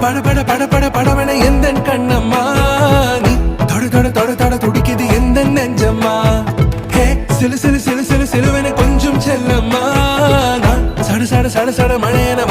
பட பட பட பட படவன எந்த கண்ணம்மா நீ தொட தொட தொட தொட துடிக்குது எந்த நெஞ்சம்மா ஹே சிலு சிலு சிலு சிலு சிலுவன கொஞ்சம் செல்லம்மா நான் சட சட சட சட மழையன